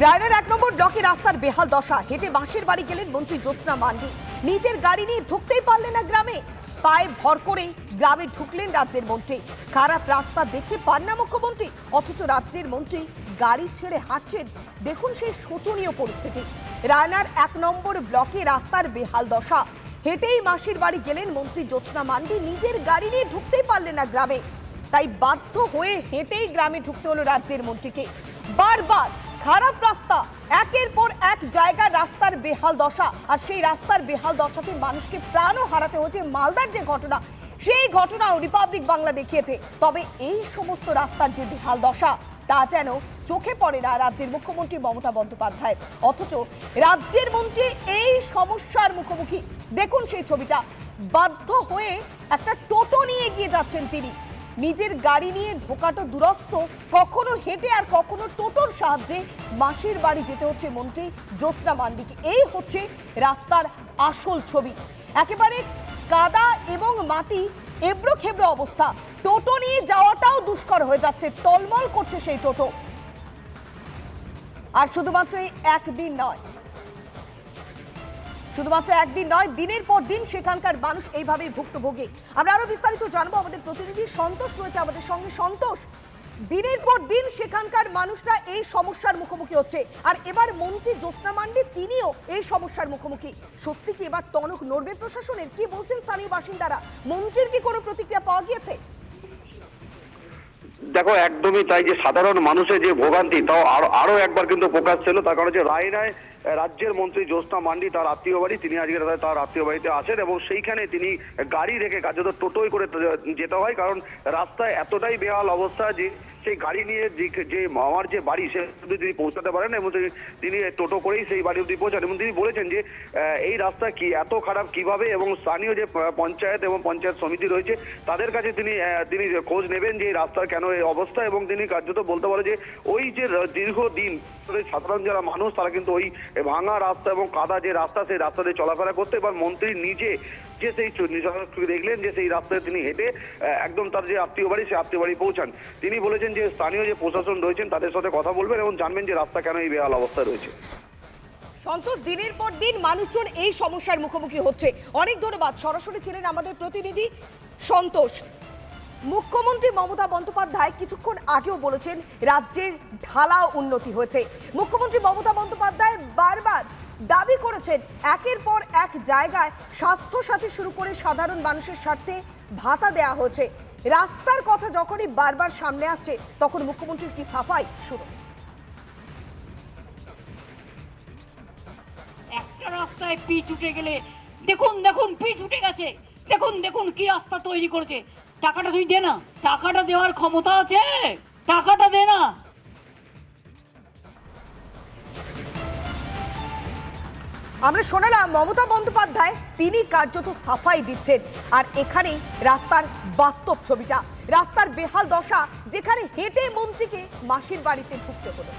রায়নার ১ নম্বর ব্লকে রাস্তার বেহাল দশা। হেঁটে বাঁশের বাড়ি গেলেন মন্ত্রী জ্যোৎস্না মান্ডি। নিজের গাড়ি নিয়ে ঢুকতেই পারলেন না গ্রামে। পায়ে ভর করেই গ্রামে ঢুকলেন রাজ্যের মন্ত্রী। খারাপ রাস্তা দেখতে পান না মুখ্যমন্ত্রী, অথচ রাজ্যের মন্ত্রী গাড়ি ছেড়ে হাঁটছেন। দেখুন সেই শোচনীয় পরিস্থিতি। রায়নার ১ নম্বর ব্লকে রাস্তার বেহাল দশা। হেঁটেই মাসির বাড়ি গেলেন মন্ত্রী জ্যোৎস্না মান্ডি। নিজের গাড়ি নিয়ে ঢুকতেই পারলেন না গ্রামে, তাই বাধ্য হয়ে হেঁটেই গ্রামে ঢুকতে হলো রাজ্যের মন্ত্রীকে। বারবার খারাপ রাস্তা, একের পর এক জায়গায় রাস্তার বেহাল দশা, আর সেই রাস্তার বেহাল দশাতে মানুষকে প্রাণও হারাতে হচ্ছে। মালদার যে ঘটনা, সেই ঘটনাও রিপাবলিক বাংলা দেখিয়েছে। তবে এই সমস্ত রাস্তার যে বেহাল দশা, তা যেন চোখে পড়ে না রাজ্যের মুখ্যমন্ত্রী মমতা বন্দ্যোপাধ্যায়। অথচ রাজ্যের মন্ত্রী এই সমস্যার মুখোমুখি। দেখুন সেই ছবিটা। বাধ্য হয়ে একটা টোটো নিয়ে এগিয়ে যাচ্ছেন তিনি। নিজের গাড়ি নিয়ে ঢোকাটা দুরস্ত, কখনো হেঁটে আর কখনো টোটোর সাহায্যে মাসির বাড়ি যেতে হচ্ছে মন্ত্রী জ্যোৎস্না মান্ডিকে। এই হচ্ছে রাস্তার আসল ছবি। একেবারে কাদা এবং মাটি, এবড়ো খেবড়ো অবস্থা। টোটো নিয়ে যাওয়াটাও দুষ্কর হয়ে যাচ্ছে, টলমল করছে সেই টোটো। আর শুধুমাত্র এই একদিন নয়, শুধুমাত্র একদিন নয়, দিনের পর দিন সেখানকার মানুষ এইভাবেই ভুক্তভোগী। আমরা আরো বিস্তারিত জানবো, আমাদের প্রতিনিধি সন্তোষ রয়েছে আমাদের সঙ্গে। সন্তোষ, দিনের পর দিন সেখানকার মানুষরা এই সমস্যার মুখোমুখি হচ্ছে, আর এবার মন্ত্রী জ্যোৎস্না মান্ডি তিনিও এই সমস্যার মুখোমুখি। সত্যি কি এবার টনক নড়বে প্রশাসনের? কি বলছেন স্থানীয় বাসিন্দারা? মন্ত্রীর কি কোনো প্রতিক্রিয়া পাওয়া গিয়েছে? দেখো, একদমই তাই। যে সাধারণ মানুষের যে ভোগান্তি, তাও আরো একবার কিন্তু প্রকাশ ছিল। তার কারণ যে রায়নায় রাজ্যের মন্ত্রী জ্যোৎস্না মান্ডি তার আত্মীয় বাড়ি, তিনি আজকে তার আত্মীয় বাড়িতে আছেন এবং সেইখানে তিনি গাড়ি রেখে কার্যত টোটোই করে যেতে হয়। কারণ রাস্তায় এতটাই বেহাল অবস্থা যে সেই গাড়ি নিয়ে যে আমার যে বাড়ি সে তিনি পৌঁছাতে পারেন এবং তিনি টোটো করেই সেই বাড়ি অব্দি পৌঁছান। এবং তিনি বলেছেন যে এই রাস্তা কি এত খারাপ কিভাবে, এবং স্থানীয় যে পঞ্চায়েত এবং পঞ্চায়েত সমিতি রয়েছে তাদের কাছে তিনি খোঁজ নেবেন যে এই রাস্তার কেন এই অবস্থা। এবং তিনি কার্যত বলতে পারে যে ওই যে দীর্ঘদিন সাধারণ যারা মানুষ তারা কিন্তু ওই ভাঙা রাস্তা এবং কাদা যে রাস্তা, সেই রাস্তা দিয়ে চলাফেরা করতে। এবার মন্ত্রী নিজে যে সেই দেখলেন যে সেই রাস্তায় তিনি হেঁটে একদম তার যে আত্মীয় বাড়ি, সেই আত্মীয় বাড়ি পৌঁছান। তিনি বলেছেন যে স্থানীয় যে প্রশাসন রয়েছেন তাদের সাথে কথা বলবেন এবং জানবেন যে রাস্তা কেন এই বেহাল অবস্থায় রয়েছে। সন্তোষ, দিনের পর দিন মানুষজন এই সমস্যার মুখোমুখি হচ্ছে। অনেক ধন্যবাদ। সরাসরি ছিলেন আমাদের প্রতিনিধি সন্তোষ। মুখ্যমন্ত্রী মমতা বন্দ্যোপাধ্যায় কিছুক্ষণ আগেও বলেছেন রাজ্যের ঢালাও উন্নতি হয়েছে। মুখ্যমন্ত্রী মমতা বন্দ্যোপাধ্যায় বারবার দাবি করেছেন একের পর এক জায়গায় স্বাস্থ্য সাথী শুরু করে সাধারণ মানুষের স্বার্থে ভাতা দেওয়া হয়েছে। রাস্তার কথা যখনই বারবার সামনে আসছে তখন মুখ্যমন্ত্রীর কি সাফাই শুরু। একটা রাস্তায় পিচ উঠে গেলে দেখুন দেখুন পিচ উঠে গেছে, দেখুন দেখুন কি রাস্তা তৈরি করেছে। টাকাটা তুই দে না, টাকাটা দেওয়ার ক্ষমতা আছে, টাকাটা দে না। আমরা শোনালাম মমতা বন্দ্যোপাধ্যায় তিনি কার্যত সাফাই দিচ্ছেন। আর এখানেই রাস্তার বাস্তব ছবিটা, রাস্তার বেহাল দশা, যেখানে হেঁটে মন্ত্রীকে মাসির বাড়িতে ঢুকতে হলো।